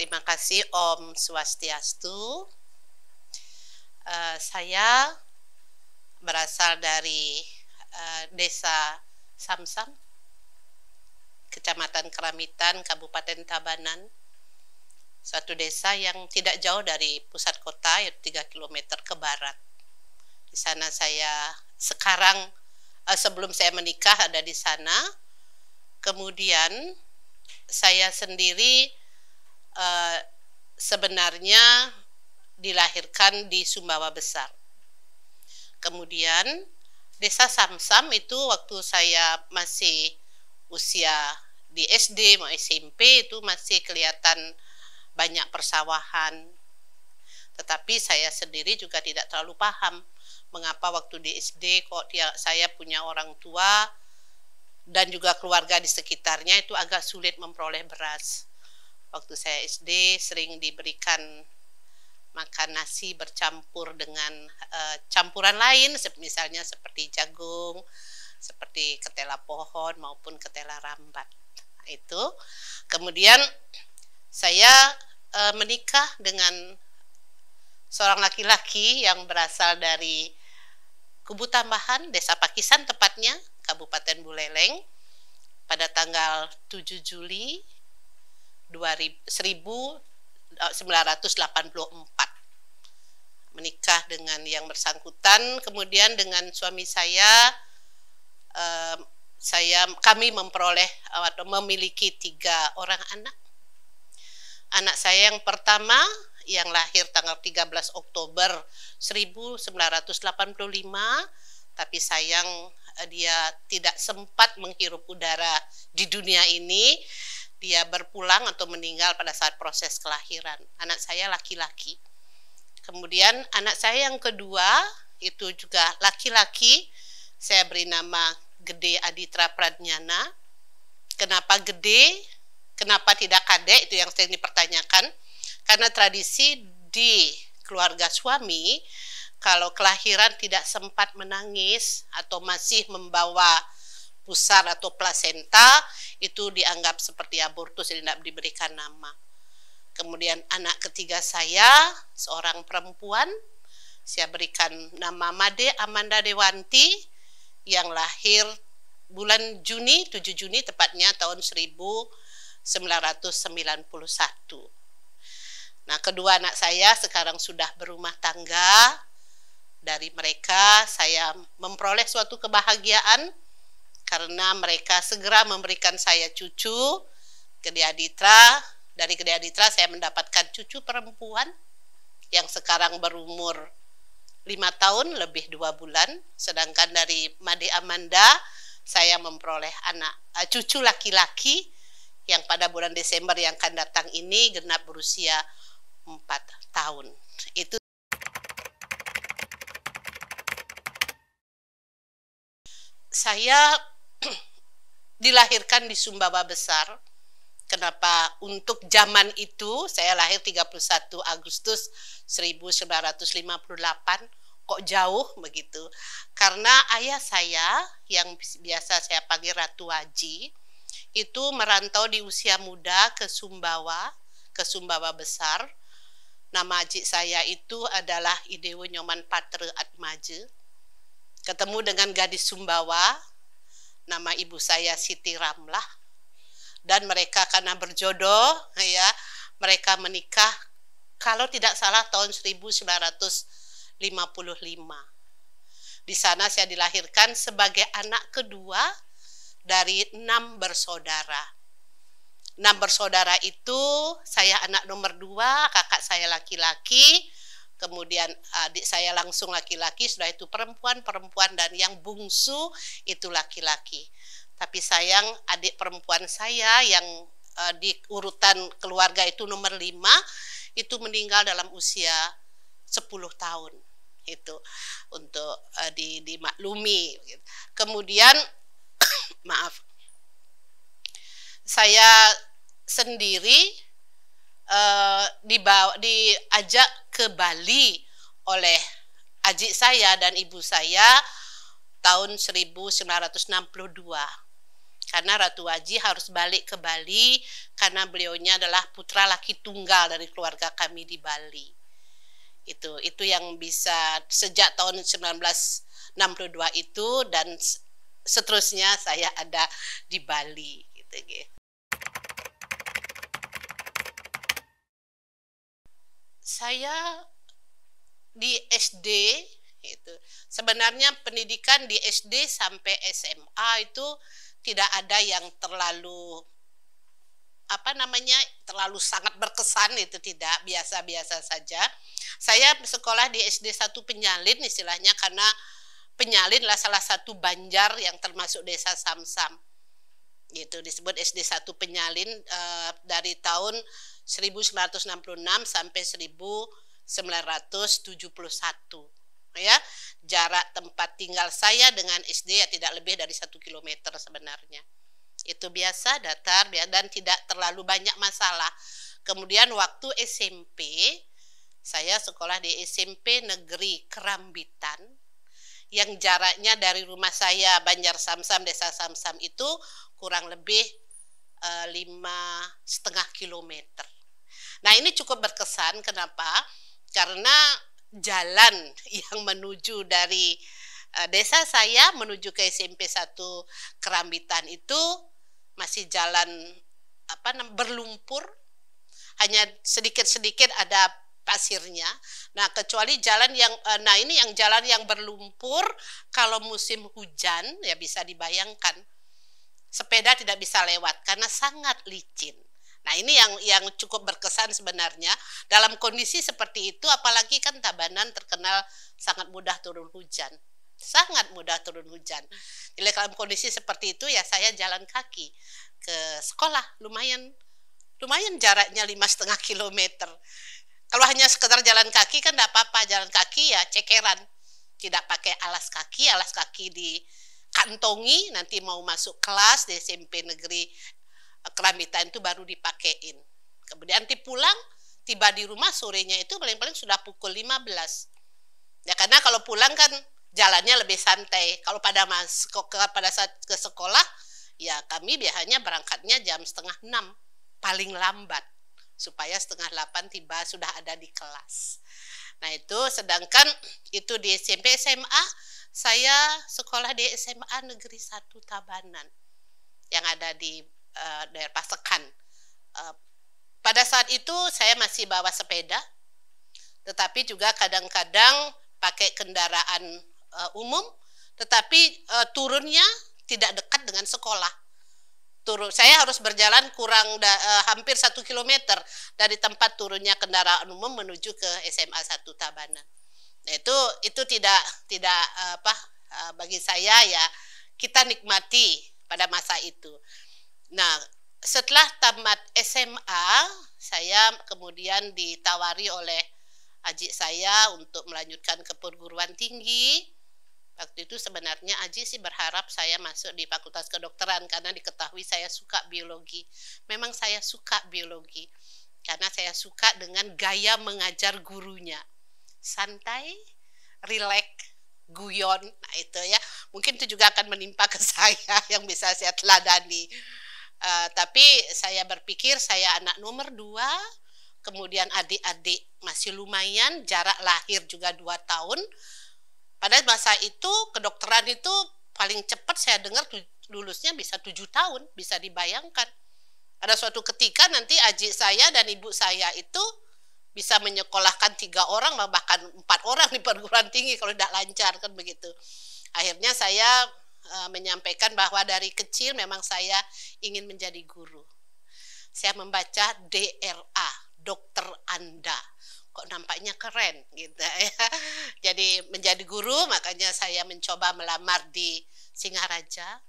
Terima kasih Om Swastiastu. Saya berasal dari Desa Samsam, Kecamatan Keramitan, Kabupaten Tabanan. Suatu desa yang tidak jauh dari pusat kota, yaitu 3 km ke barat. Di sana saya sekarang, sebelum saya menikah ada di sana. Kemudian saya sendiri sebenarnya dilahirkan di Sumbawa Besar. Kemudian Desa Samsam itu waktu saya masih usia di SD mau SMP itu masih kelihatan banyak persawahan. Tetapi saya sendiri juga tidak terlalu paham mengapa waktu di SD kok saya punya orang tua dan juga keluarga di sekitarnya itu agak sulit memperoleh beras. Waktu saya SD sering diberikan makan nasi bercampur dengan campuran lain, misalnya seperti jagung, seperti ketela pohon maupun ketela rambat. Nah, itu. Kemudian saya menikah dengan seorang laki-laki yang berasal dari Kubu Tambahan, Desa Pakisan tepatnya, Kabupaten Buleleng, pada tanggal 7 Juli 1984. Menikah dengan yang bersangkutan, kemudian dengan suami saya, kami memperoleh atau memiliki 3 orang anak. Anak saya yang pertama yang lahir tanggal 13 Oktober 1985, tapi sayang dia tidak sempat menghirup udara di dunia ini. Dia berpulang atau meninggal pada saat proses kelahiran. Anak saya laki-laki. Kemudian anak saya yang kedua itu juga laki-laki. Saya beri nama Gede Aditra Pradnyana. Kenapa Gede? Kenapa tidak Kadek? Itu yang sering dipertanyakan. Karena tradisi di keluarga suami, kalau kelahiran tidak sempat menangis atau masih membawa pusar atau plasenta, itu dianggap seperti abortus, tidak diberikan nama. Kemudian anak ketiga saya, seorang perempuan, saya berikan nama Made Amanda Dewanti, yang lahir bulan Juni, 7 Juni tepatnya tahun 1991. Nah, kedua anak saya sekarang sudah berumah tangga. Dari mereka saya memperoleh suatu kebahagiaan karena mereka segera memberikan saya cucu, Gede Aditra. Dari Gede Aditra saya mendapatkan cucu perempuan yang sekarang berumur 5 tahun lebih 2 bulan. Sedangkan dari Made Amanda saya memperoleh cucu laki-laki yang pada bulan Desember yang akan datang ini genap berusia 4 tahun. Itu saya dilahirkan di Sumbawa Besar. Kenapa? Untuk zaman itu saya lahir 31 Agustus 1958. Kok jauh begitu? Karena ayah saya yang biasa saya panggil Ratu Haji itu merantau di usia muda ke Sumbawa Besar. Nama haji saya itu adalah Idewo Nyoman Patre Atmaje. Ketemu dengan gadis Sumbawa, nama ibu saya Siti Ramlah, dan mereka karena berjodoh, ya, mereka menikah kalau tidak salah tahun 1955. Di sana saya dilahirkan sebagai anak kedua dari 6 bersaudara. 6 bersaudara itu saya anak nomor 2, kakak saya laki-laki, kemudian adik saya langsung laki-laki, sudah itu perempuan, dan yang bungsu itu laki-laki. Tapi sayang adik perempuan saya yang di urutan keluarga itu nomor 5, itu meninggal dalam usia 10 tahun. Itu untuk dimaklumi. Kemudian maaf, saya sendiri diajak ke Bali oleh adik saya dan ibu saya tahun 1962. Karena Ratu Aji harus balik ke Bali karena beliaunya adalah putra laki tunggal dari keluarga kami di Bali. Itu yang bisa sejak tahun 1962 itu dan seterusnya saya ada di Bali gitu. Saya di SD itu sebenarnya pendidikan di SD sampai SMA itu tidak ada yang terlalu terlalu sangat berkesan, itu tidak, biasa-biasa saja. Saya sekolah di SD 1 Penyalin istilahnya, karena Penyalin lah salah satu banjar yang termasuk desa Samsam. Gitu disebut SD 1 Penyalin dari tahun 1966 sampai 1971. Ya, jarak tempat tinggal saya dengan SD ya tidak lebih dari 1 kilometer sebenarnya. Itu biasa, datar, dan tidak terlalu banyak masalah. Kemudian waktu SMP, saya sekolah di SMP Negeri Kerambitan, yang jaraknya dari rumah saya Banjar Samsam, Desa Samsam itu kurang lebih 5,5 kilometer. Nah ini cukup berkesan, kenapa? Karena jalan yang menuju dari desa saya menuju ke SMP 1 Kerambitan itu masih jalan berlumpur, hanya sedikit-sedikit ada pasirnya. Nah, kecuali jalan yang ini yang jalan yang berlumpur kalau musim hujan ya bisa dibayangkan. Sepeda tidak bisa lewat karena sangat licin. Nah, ini yang cukup berkesan sebenarnya. Dalam kondisi seperti itu, apalagi kan Tabanan terkenal sangat mudah turun hujan. Sangat mudah turun hujan. Jadi dalam kondisi seperti itu ya saya jalan kaki ke sekolah, lumayan jaraknya 5,5 kilometer. Kalau hanya sekedar jalan kaki kan tidak apa-apa, jalan kaki ya cekeran, tidak pakai alas kaki dikantongi, nanti mau masuk kelas di SMP Negeri Kerambitan itu baru dipakein. Kemudian pulang, tiba di rumah sorenya itu paling-paling sudah pukul 15. Ya karena kalau pulang kan jalannya lebih santai. Kalau pada saat ke sekolah, ya kami biasanya berangkatnya jam 5:30 paling lambat, supaya 7:30 tiba sudah ada di kelas. Nah itu, sedangkan itu di SMP SMA, saya sekolah di SMA Negeri 1 Tabanan, yang ada di daerah Pasekan. Pada saat itu saya masih bawa sepeda, tetapi juga kadang-kadang pakai kendaraan umum, tetapi turunnya tidak dekat dengan sekolah. Saya harus berjalan hampir 1 kilometer dari tempat turunnya kendaraan umum menuju ke SMA 1 Tabanan. Nah, itu tidak bagi saya ya, kita nikmati pada masa itu. Nah, setelah tamat SMA, saya kemudian ditawari oleh adik saya untuk melanjutkan ke perguruan tinggi. Waktu itu sebenarnya Aji sih berharap saya masuk di Fakultas Kedokteran karena diketahui saya suka biologi. Memang saya suka biologi karena saya suka dengan gaya mengajar gurunya. Santai, rileks, guyon. Nah itu ya, mungkin itu juga akan menimpa ke saya yang bisa saya teladani. Tapi saya berpikir saya anak nomor 2, kemudian adik-adik masih lumayan, jarak lahir juga 2 tahun. Pada masa itu kedokteran itu paling cepat saya dengar lulusnya bisa 7 tahun, bisa dibayangkan. Ada suatu ketika nanti adik saya dan ibu saya itu bisa menyekolahkan 3 orang, bahkan 4 orang di perguruan tinggi kalau tidak lancar kan begitu. Akhirnya saya menyampaikan bahwa dari kecil memang saya ingin menjadi guru. Saya membaca DRA, Dokter Anda, kok nampaknya keren gitu ya. Jadi menjadi guru, makanya saya mencoba melamar di Singaraja.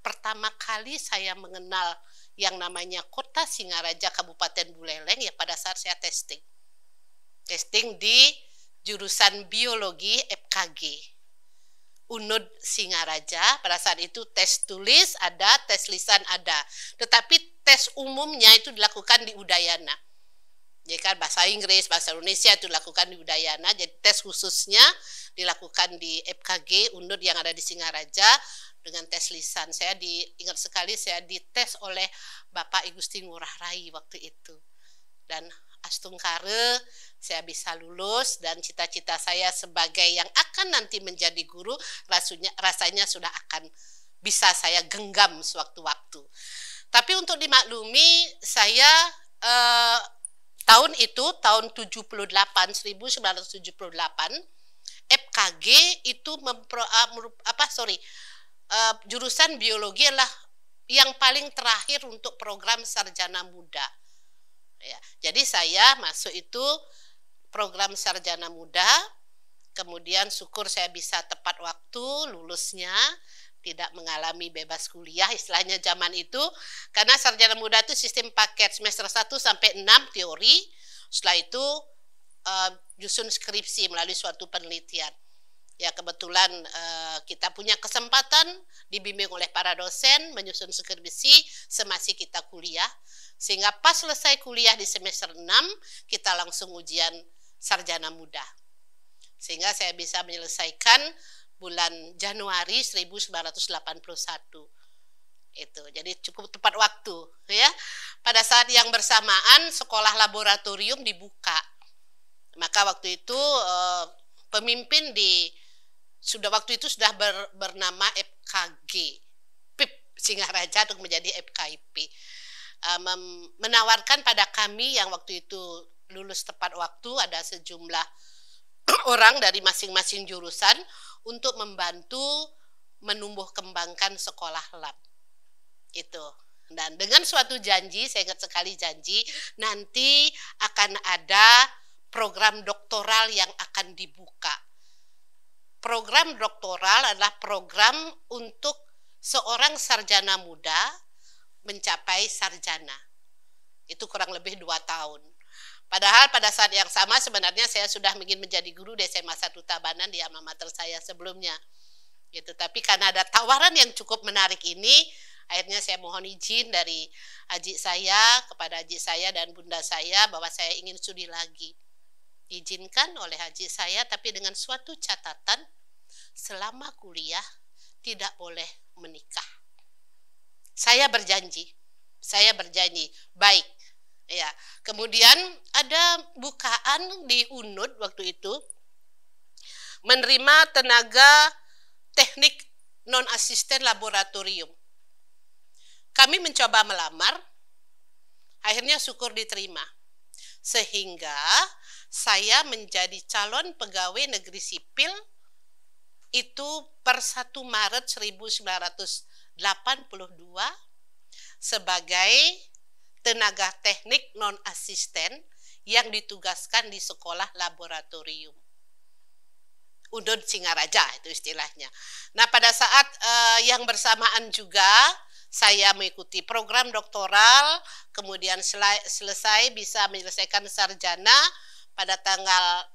Pertama kali saya mengenal yang namanya Kota Singaraja, Kabupaten Buleleng, ya pada saat saya testing. Testing di jurusan biologi FKG. UNUD Singaraja, pada saat itu tes tulis ada, tes lisan ada. Tetapi tes umumnya itu dilakukan di Udayana. Jadi kan bahasa Inggris, bahasa Indonesia itu dilakukan di Udayana, jadi tes khususnya dilakukan di FKG UNUD yang ada di Singaraja dengan tes lisan. Saya ingat sekali saya dites oleh Bapak I Gusti Ngurah Rai waktu itu. Dan astungkare saya bisa lulus, dan cita-cita saya sebagai yang akan nanti menjadi guru rasanya sudah akan bisa saya genggam sewaktu-waktu. Tapi untuk dimaklumi, saya tahun itu, tahun 1978, FKG itu jurusan biologi adalah yang paling terakhir untuk program sarjana muda. Ya, jadi saya masuk itu program sarjana muda, kemudian syukur saya bisa tepat waktu lulusnya, tidak mengalami bebas kuliah istilahnya zaman itu, karena sarjana muda itu sistem paket semester 1 sampai 6 teori, setelah itu nyusun skripsi melalui suatu penelitian. Ya kebetulan kita punya kesempatan dibimbing oleh para dosen menyusun skripsi semasa kita kuliah, sehingga pas selesai kuliah di semester 6 kita langsung ujian sarjana muda. Sehingga saya bisa menyelesaikan bulan Januari 1981. Itu. Jadi cukup tepat waktu ya. Pada saat yang bersamaan sekolah laboratorium dibuka. Maka waktu itu pemimpin waktu itu sudah bernama FKG PIP Singaraja untuk menjadi FKIP. Menawarkan pada kami yang waktu itu lulus tepat waktu, ada sejumlah orang dari masing-masing jurusan untuk membantu menumbuh kembangkan sekolah lab itu. Dan dengan suatu janji, saya ingat sekali janji, nanti akan ada program doktoral yang akan dibuka. Program doktoral adalah program untuk seorang sarjana muda mencapai sarjana. Itu kurang lebih 2 tahun. Padahal pada saat yang sama sebenarnya saya sudah ingin menjadi guru di SMA 1 Tabanan di alma mater saya sebelumnya. Gitu. Tapi karena ada tawaran yang cukup menarik ini, akhirnya saya mohon izin dari adik saya kepada adik saya dan bunda saya bahwa saya ingin studi lagi. Diizinkan oleh adik saya, tapi dengan suatu catatan, selama kuliah tidak boleh menikah. Saya berjanji, baik. Ya, kemudian ada bukaan di UNUD waktu itu menerima tenaga teknik non-asisten laboratorium. Kami mencoba melamar, akhirnya syukur diterima. Sehingga saya menjadi calon pegawai negeri sipil itu per 1 Maret 1982 sebagai tenaga teknik non-asisten yang ditugaskan di sekolah laboratorium. UNUD Singaraja itu istilahnya. Nah pada saat yang bersamaan juga saya mengikuti program doktoral, kemudian selesai bisa menyelesaikan sarjana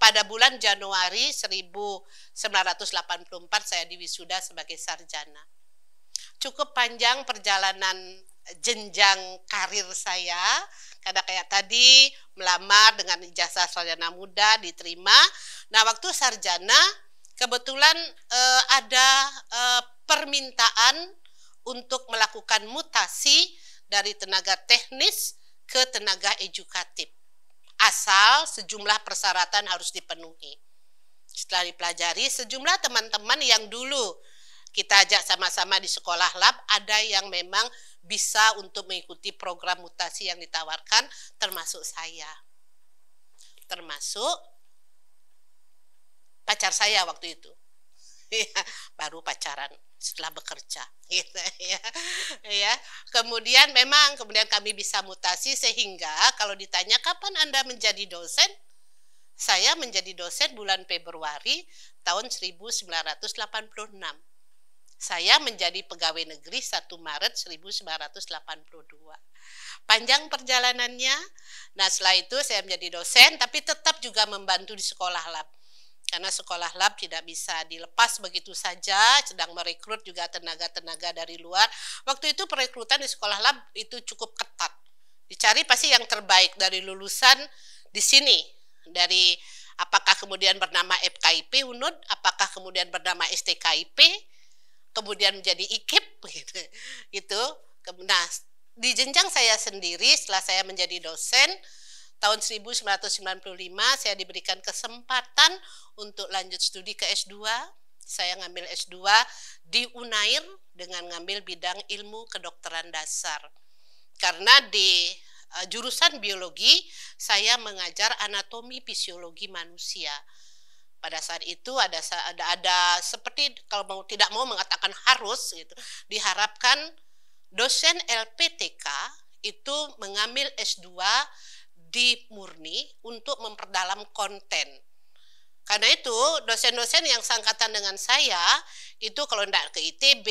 pada bulan Januari 1984 saya diwisuda sebagai sarjana. Cukup panjang perjalanan jenjang karir saya, karena kayak tadi melamar dengan ijazah sarjana muda diterima. Nah waktu sarjana kebetulan ada permintaan untuk melakukan mutasi dari tenaga teknis ke tenaga edukatif. Asal sejumlah persyaratan harus dipenuhi. Setelah dipelajari, sejumlah teman-teman yang dulu kita ajak sama-sama di sekolah lab, ada yang memang bisa untuk mengikuti program mutasi yang ditawarkan, termasuk saya. Termasuk pacar saya waktu itu. Baru pacaran setelah bekerja gitu ya. Kemudian kami bisa mutasi, sehingga kalau ditanya kapan Anda menjadi dosen, saya menjadi dosen bulan Februari tahun 1986. Saya menjadi pegawai negeri 1 Maret 1982. Panjang perjalanannya. Nah, setelah itu saya menjadi dosen, tapi tetap juga membantu di sekolah lab. Karena sekolah lab tidak bisa dilepas begitu saja, sedang merekrut juga tenaga-tenaga dari luar. Waktu itu perekrutan di sekolah lab itu cukup ketat. Dicari pasti yang terbaik dari lulusan di sini. Dari apakah kemudian bernama FKIP UNUD, apakah kemudian bernama STKIP, kemudian menjadi IKIP gitu. Itu. Nah, di jenjang saya sendiri setelah saya menjadi dosen tahun 1995 saya diberikan kesempatan untuk lanjut studi ke S2. Saya ngambil S2 di Unair dengan ngambil bidang ilmu kedokteran dasar. Karena di jurusan biologi saya mengajar anatomi fisiologi manusia. Pada saat itu ada seperti kalau tidak mau mengatakan harus gitu, diharapkan dosen LPTK itu mengambil S2 di Murni untuk memperdalam konten. Karena itu dosen-dosen yang seangkatan dengan saya itu kalau tidak ke ITB,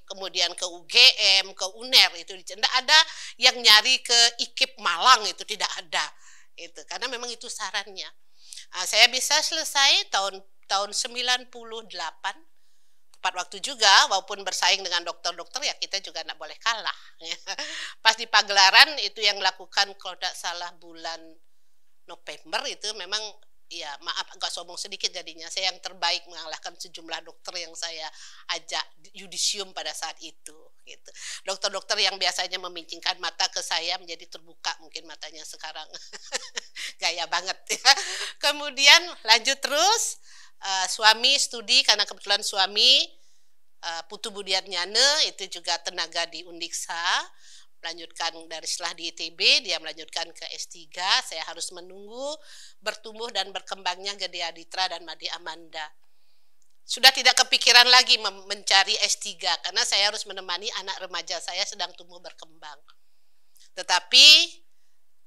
kemudian ke UGM, ke UNER itu tidak ada yang nyari ke IKIP Malang, itu tidak ada. Itu karena memang itu sarannya. Nah, saya bisa selesai tahun 98, tepat waktu juga, walaupun bersaing dengan dokter-dokter ya kita juga tidak boleh kalah. Pas di pagelaran itu yang lakukan kalau tidak salah bulan November itu memang ya maaf agak sombong sedikit jadinya, saya yang terbaik mengalahkan sejumlah dokter yang saya ajak yudisium pada saat itu. Gitu. Dokter-dokter yang biasanya memincingkan mata ke saya menjadi terbuka mungkin matanya sekarang. Gaya banget ya. Kemudian lanjut terus, suami studi karena kebetulan suami Putu Budiatnyane itu juga tenaga di Undiksa, melanjutkan dari setelah di ITB dia melanjutkan ke S3. Saya harus menunggu bertumbuh dan berkembangnya Gede Aditra dan Made Amanda. Sudah tidak kepikiran lagi mencari S3 karena saya harus menemani anak remaja saya sedang tumbuh berkembang. Tetapi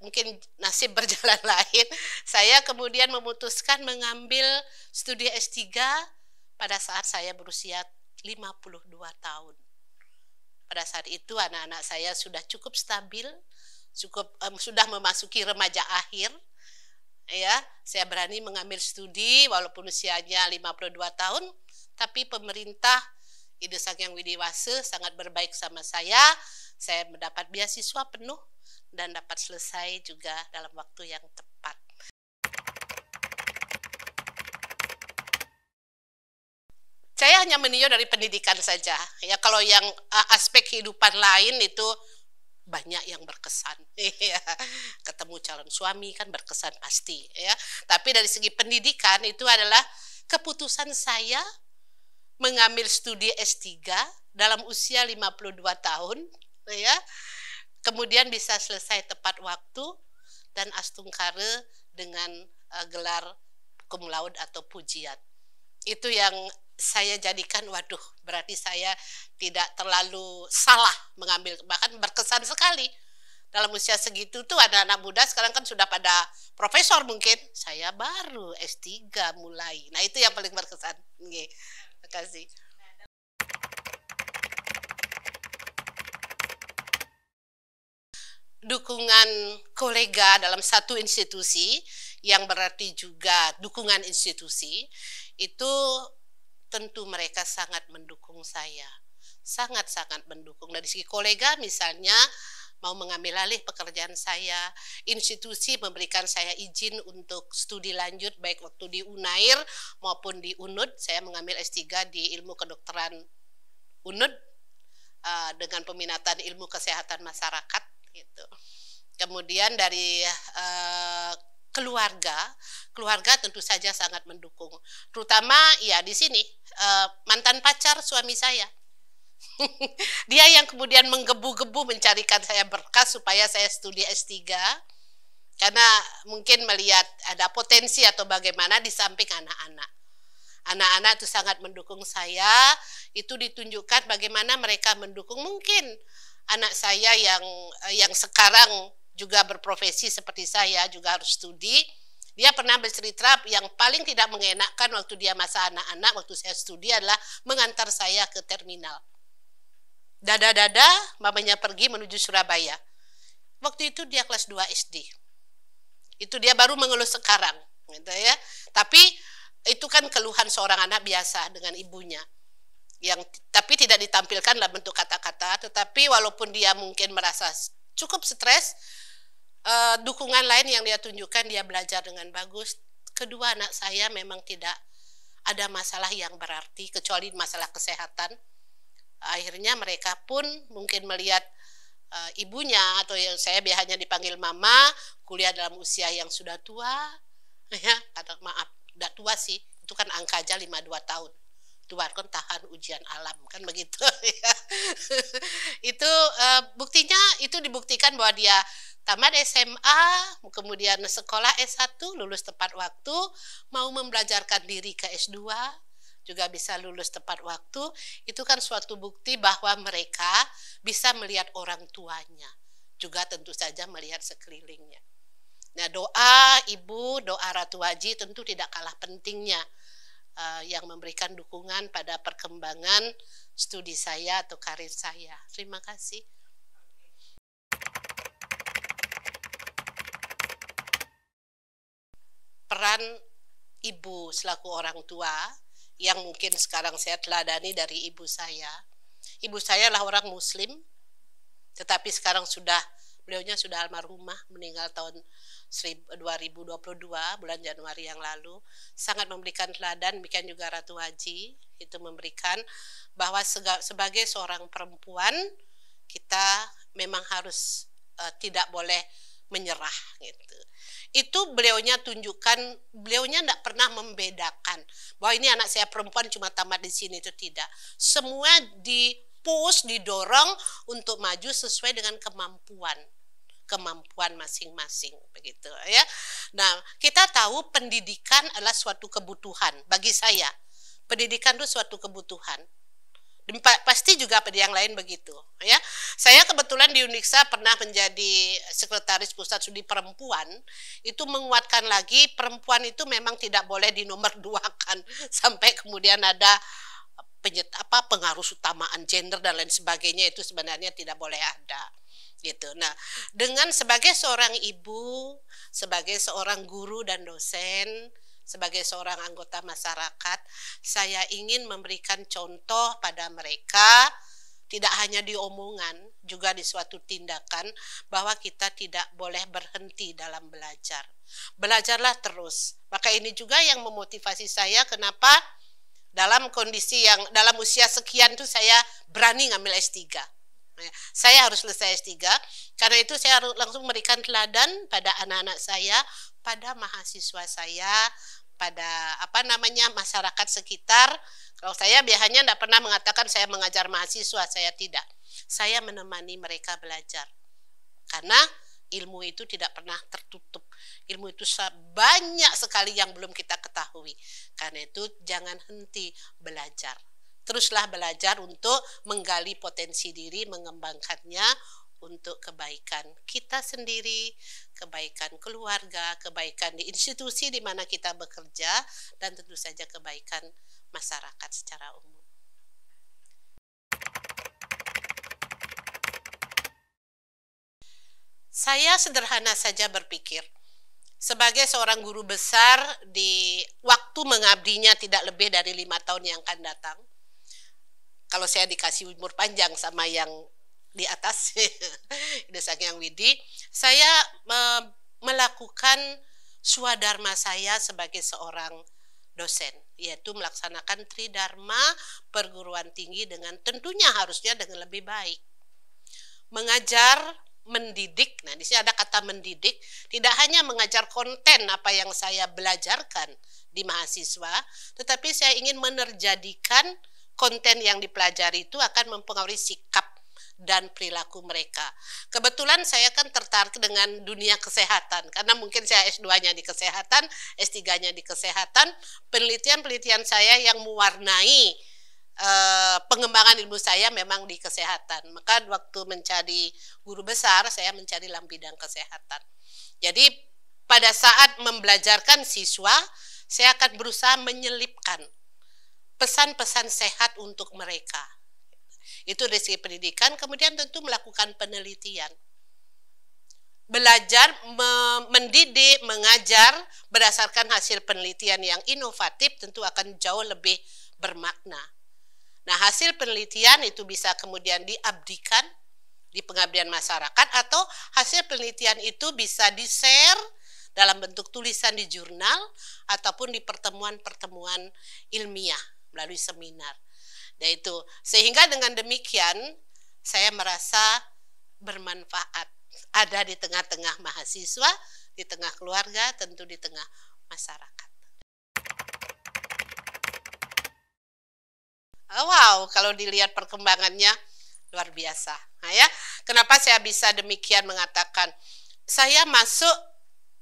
mungkin nasib berjalan lain, saya kemudian memutuskan mengambil studi S3 pada saat saya berusia 52 tahun. Pada saat itu anak-anak saya sudah cukup stabil, sudah memasuki remaja akhir. Ya, saya berani mengambil studi walaupun usianya 52 tahun, tapi pemerintah Ide Sang Hyang Widiwase sangat berbaik sama saya mendapat beasiswa penuh dan dapat selesai juga dalam waktu yang tepat. Saya hanya meninjau dari pendidikan saja, ya kalau yang aspek kehidupan lain itu banyak yang berkesan. Ketemu calon suami kan berkesan pasti ya. Tapi dari segi pendidikan itu adalah keputusan saya mengambil studi S3 dalam usia 52 tahun ya. Kemudian bisa selesai tepat waktu dan astungkare dengan gelar cum laude atau pujian. Itu yang saya jadikan, waduh, berarti saya tidak terlalu salah mengambil, bahkan berkesan sekali. Dalam usia segitu tuh anak-anak muda sekarang kan sudah pada profesor mungkin, saya baru S3 mulai. Nah itu yang paling berkesan. Oke, terima kasih. Dukungan kolega dalam satu institusi yang berarti juga dukungan institusi itu tentu mereka sangat mendukung saya, sangat-sangat mendukung. Dari segi kolega misalnya mau mengambil alih pekerjaan saya, institusi memberikan saya izin untuk studi lanjut baik waktu di Unair maupun di UNUD. Saya mengambil S3 di ilmu kedokteran UNUD dengan peminatan ilmu kesehatan masyarakat gitu. Kemudian dari keluarga tentu saja sangat mendukung, terutama ya di sini mantan pacar suami saya. Dia yang kemudian menggebu-gebu mencarikan saya berkas supaya saya studi S3 karena mungkin melihat ada potensi atau bagaimana di samping anak-anak. Anak-anak itu sangat mendukung saya, itu ditunjukkan bagaimana mereka mendukung mungkin anak saya yang sekarang juga berprofesi seperti saya juga harus studi. Dia pernah bercerita yang paling tidak mengenakan waktu dia masa anak-anak, waktu saya studi adalah mengantar saya ke terminal. Dada-dada, mamanya pergi menuju Surabaya. Waktu itu dia kelas 2 SD. Itu dia baru mengeluh sekarang, gitu ya. Tapi itu kan keluhan seorang anak biasa dengan ibunya. Tapi tidak ditampilkan dalam bentuk kata-kata, tetapi walaupun dia mungkin merasa cukup stres, dukungan lain yang dia tunjukkan, dia belajar dengan bagus. Kedua anak saya memang tidak ada masalah yang berarti, kecuali masalah kesehatan. Akhirnya mereka pun mungkin melihat ibunya, atau yang saya biasanya dipanggil mama, kuliah dalam usia yang sudah tua, ya, maaf, tidak tua sih, itu kan angka aja 52 tahun. Tua kan tahan ujian alam, kan begitu. Ya. Itu buktinya, itu dibuktikan bahwa dia tamat SMA, kemudian sekolah S1, lulus tepat waktu, mau membelajarkan diri ke S2, juga bisa lulus tepat waktu. Itu kan suatu bukti bahwa mereka bisa melihat orang tuanya, juga tentu saja melihat sekelilingnya. Nah, doa ibu, doa Ratu Haji tentu tidak kalah pentingnya, yang memberikan dukungan pada perkembangan studi saya atau karir saya. Terima kasih. Peran ibu selaku orang tua yang mungkin sekarang saya teladani dari ibu saya. Ibu saya adalah orang Muslim, tetapi sekarang beliaunya sudah almarhumah, meninggal tahun 2022, bulan Januari yang lalu. Sangat memberikan teladan, demikian juga Ratu Haji, itu memberikan bahwa sebagai seorang perempuan, kita memang harus tidak boleh menyerah, gitu. Itu beliaunya tunjukkan, beliaunya tidak pernah membedakan bahwa ini anak saya perempuan cuma tamat di sini, itu tidak. Semua di-push, didorong untuk maju sesuai dengan kemampuan masing-masing, begitu ya. Nah, kita tahu pendidikan adalah suatu kebutuhan bagi saya. Pendidikan itu suatu kebutuhan. Pasti juga pada yang lain begitu, ya. Saya kebetulan di UNIKSA pernah menjadi sekretaris pusat studi perempuan. Itu menguatkan lagi perempuan itu memang tidak boleh dinomorduakan sampai kemudian ada pengaruh utamaan gender dan lain sebagainya, itu sebenarnya tidak boleh ada, gitu. Nah, dengan sebagai seorang ibu, sebagai seorang guru dan dosen, sebagai seorang anggota masyarakat, saya ingin memberikan contoh pada mereka, tidak hanya di omongan, juga di suatu tindakan, bahwa kita tidak boleh berhenti dalam belajar. Belajarlah terus. Maka ini juga yang memotivasi saya, kenapa dalam kondisi yang, dalam usia sekian itu saya berani ngambil S3. Saya harus selesai S3, karena itu saya harus langsung memberikan teladan pada anak-anak saya, pada mahasiswa saya, pada masyarakat sekitar. Kalau saya biasanya tidak pernah mengatakan saya mengajar mahasiswa, saya tidak. Saya menemani mereka belajar. Karena ilmu itu tidak pernah tertutup. Ilmu itu banyak sekali yang belum kita ketahui. Karena itu jangan henti belajar. Teruslah belajar untuk menggali potensi diri, mengembangkannya untuk kebaikan kita sendiri, kebaikan keluarga, kebaikan di institusi di mana kita bekerja, dan tentu saja kebaikan masyarakat secara umum. Saya sederhana saja berpikir, sebagai seorang guru besar, di waktu mengabdinya tidak lebih dari 5 tahun yang akan datang, kalau saya dikasih umur panjang sama yang di atas, Sang Hyang Widi, saya melakukan swadharma saya sebagai seorang dosen, yaitu melaksanakan tridharma perguruan tinggi dengan tentunya harusnya dengan lebih baik. Mengajar, mendidik, nah di sini ada kata mendidik, tidak hanya mengajar konten apa yang saya belajarkan di mahasiswa, tetapi saya ingin menerjadikan konten yang dipelajari itu akan mempengaruhi sikap dan perilaku mereka. Kebetulan saya kan tertarik dengan dunia kesehatan, karena mungkin saya S2-nya di kesehatan, S3-nya di kesehatan, penelitian-penelitian saya yang mewarnai pengembangan ilmu saya memang di kesehatan. Maka waktu mencari guru besar, saya mencari dalam bidang kesehatan. Jadi pada saat membelajarkan siswa, saya akan berusaha menyelipkan pesan-pesan sehat untuk mereka. Itu dari segi pendidikan, kemudian tentu melakukan penelitian. Belajar, mendidik, mengajar berdasarkan hasil penelitian yang inovatif tentu akan jauh lebih bermakna. Nah, hasil penelitian itu bisa kemudian diabdikan di pengabdian masyarakat, atau hasil penelitian itu bisa di-share dalam bentuk tulisan di jurnal ataupun di pertemuan-pertemuan ilmiah melalui seminar. Nah itu, sehingga dengan demikian saya merasa bermanfaat, ada di tengah-tengah mahasiswa, di tengah keluarga, tentu di tengah masyarakat. Wow, kalau dilihat perkembangannya luar biasa. Nah ya, kenapa saya bisa demikian mengatakan? Saya masuk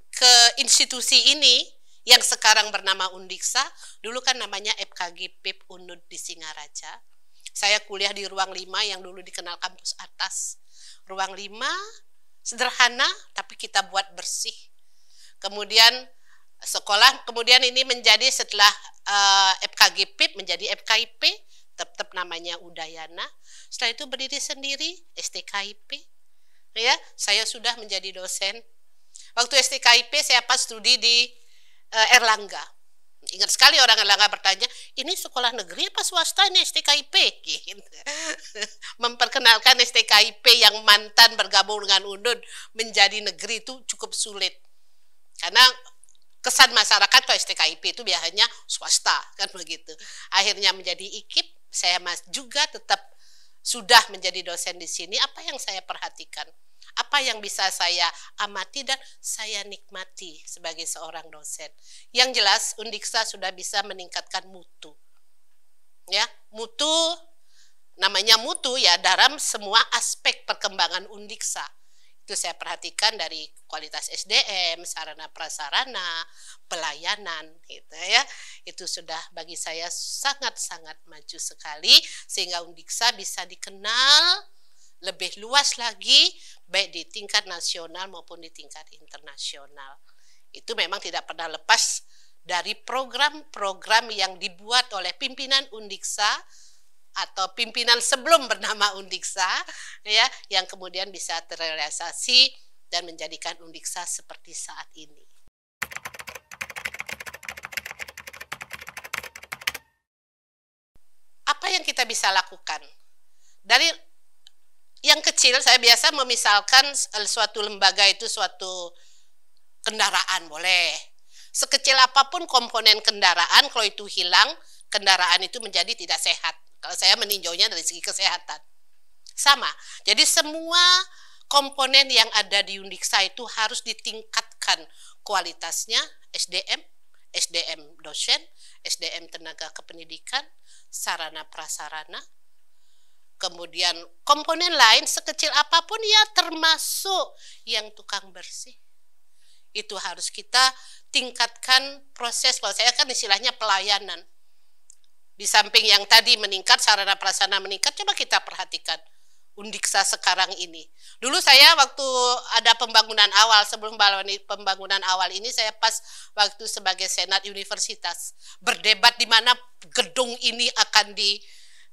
ke institusi ini yang sekarang bernama Undiksa, dulu kan namanya FKG PIP Unud di Singaraja. Saya kuliah di ruang 5 yang dulu dikenal kampus atas. Ruang 5 sederhana tapi kita buat bersih. Kemudian sekolah, kemudian ini menjadi setelah FKG PIP menjadi FKIP, tetap namanya Udayana. Setelah itu berdiri sendiri STKIP. Ya, saya sudah menjadi dosen. Waktu STKIP saya pas studi di Erlangga. Ingat sekali orang Erlangga bertanya, ini sekolah negeri apa swasta ini STKIP? Gitu. Memperkenalkan STKIP yang mantan bergabung dengan UNUD menjadi negeri itu cukup sulit. Karena kesan masyarakat kalau STKIP itu biasanya swasta, kan begitu. Akhirnya menjadi IKIP, saya juga tetap sudah menjadi dosen di sini. Apa yang saya perhatikan? Apa yang bisa saya amati dan saya nikmati sebagai seorang dosen? Yang jelas Undiksa sudah bisa meningkatkan mutu. Ya, mutu, namanya mutu ya dalam semua aspek perkembangan Undiksa. Itu saya perhatikan dari kualitas SDM, sarana prasarana, pelayanan gitu ya. Itu sudah bagi saya sangat-sangat maju sekali sehingga Undiksa bisa dikenal lebih luas lagi, baik di tingkat nasional maupun di tingkat internasional. Itu memang tidak pernah lepas dari program-program yang dibuat oleh pimpinan Undiksa atau pimpinan sebelum bernama Undiksa, ya, yang kemudian bisa terrealisasi dan menjadikan Undiksa seperti saat ini. Apa yang kita bisa lakukan? Dari yang kecil, saya biasa memisalkan suatu lembaga itu suatu kendaraan, boleh. Sekecil apapun komponen kendaraan, kalau itu hilang, kendaraan itu menjadi tidak sehat. Kalau saya meninjaunya dari segi kesehatan. Sama, jadi semua komponen yang ada di Undiksa itu harus ditingkatkan kualitasnya, SDM dosen, SDM tenaga kependidikan, sarana prasarana, kemudian komponen lain sekecil apapun ya termasuk yang tukang bersih. Itu harus kita tingkatkan proses, kalau saya kan istilahnya pelayanan. Di samping yang tadi meningkat, sarana prasarana meningkat, coba kita perhatikan Undiksa sekarang ini. Dulu saya waktu ada pembangunan awal, sebelum pembangunan awal ini saya pas waktu sebagai senat universitas, berdebat di mana gedung ini akan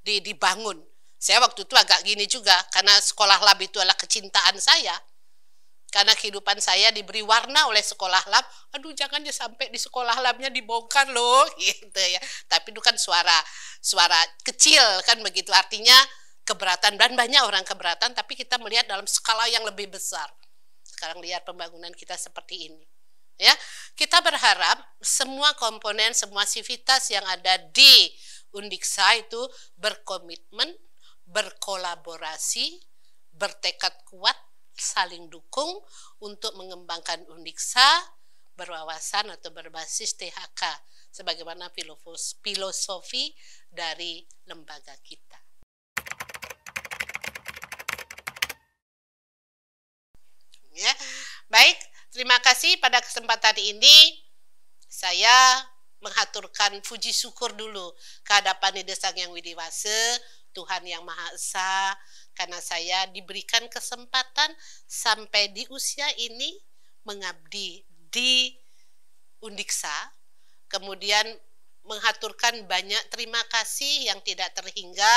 dibangun. Saya waktu itu agak gini juga, karena sekolah lab itu adalah kecintaan saya. Karena kehidupan saya diberi warna oleh sekolah lab, aduh jangan sampai di sekolah labnya dibongkar loh, gitu ya. Tapi itu kan suara kecil kan begitu, artinya keberatan, dan banyak orang keberatan, tapi kita melihat dalam skala yang lebih besar. Sekarang lihat pembangunan kita seperti ini. Ya, kita berharap semua komponen, semua sivitas yang ada di Undiksa itu berkomitmen, berkolaborasi, bertekad kuat, saling dukung untuk mengembangkan Undiksa berwawasan atau berbasis THK sebagaimana filosofi dari lembaga kita. Ya, baik, terima kasih pada kesempatan ini saya menghaturkan puji syukur dulu kehadapan Ide Sang Hyang Widi Wase, Tuhan Yang Maha Esa, karena saya diberikan kesempatan sampai di usia ini mengabdi di Undiksa, kemudian mengaturkan banyak terima kasih yang tidak terhingga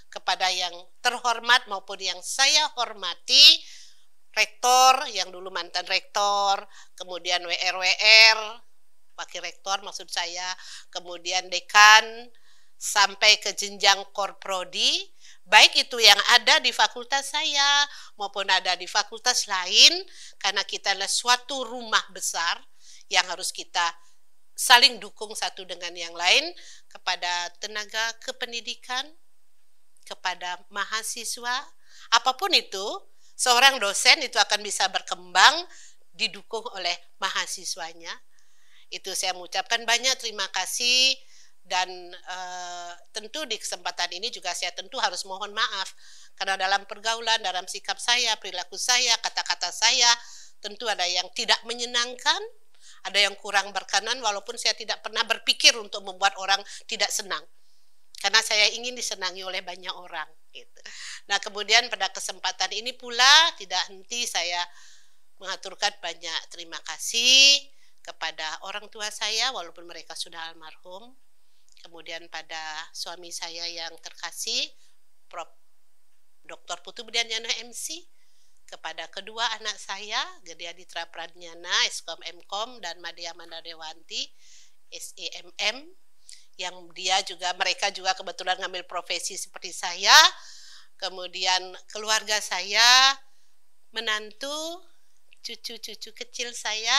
kepada yang terhormat maupun yang saya hormati, rektor yang dulu mantan rektor, kemudian WR, wakil rektor maksud saya, kemudian dekan, sampai ke jenjang korprodi, baik itu yang ada di fakultas saya maupun ada di fakultas lain, karena kita adalah suatu rumah besar yang harus kita saling dukung satu dengan yang lain, kepada tenaga kependidikan, kepada mahasiswa, apapun itu, seorang dosen itu akan bisa berkembang didukung oleh mahasiswanya. Itu saya mengucapkan banyak terima kasih. Dan tentu di kesempatan ini juga saya tentu harus mohon maaf, karena dalam pergaulan, dalam sikap saya, perilaku saya, kata-kata saya, tentu ada yang tidak menyenangkan, ada yang kurang berkenan, walaupun saya tidak pernah berpikir untuk membuat orang tidak senang, karena saya ingin disenangi oleh banyak orang. Gitu. Nah kemudian pada kesempatan ini pula tidak henti saya mengaturkan banyak terima kasih kepada orang tua saya, walaupun mereka sudah almarhum. Kemudian pada suami saya yang terkasih, Prof. Dr. Putu Budianyana MC, kepada kedua anak saya, Gede Aditra Pradnyana, Eskom Mkom, dan Madia Mandadewanti, SEMM, yang mereka juga kebetulan ngambil profesi seperti saya. Kemudian keluarga saya, menantu, cucu-cucu kecil saya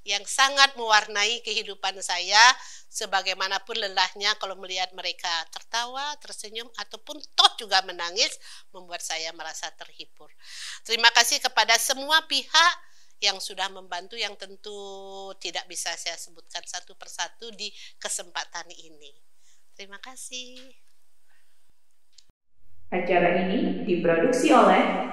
yang sangat mewarnai kehidupan saya, sebagaimanapun lelahnya kalau melihat mereka tertawa, tersenyum, ataupun toh juga menangis, membuat saya merasa terhibur. Terima kasih kepada semua pihak yang sudah membantu, yang tentu tidak bisa saya sebutkan satu persatu di kesempatan ini. Terima kasih. Acara ini diproduksi oleh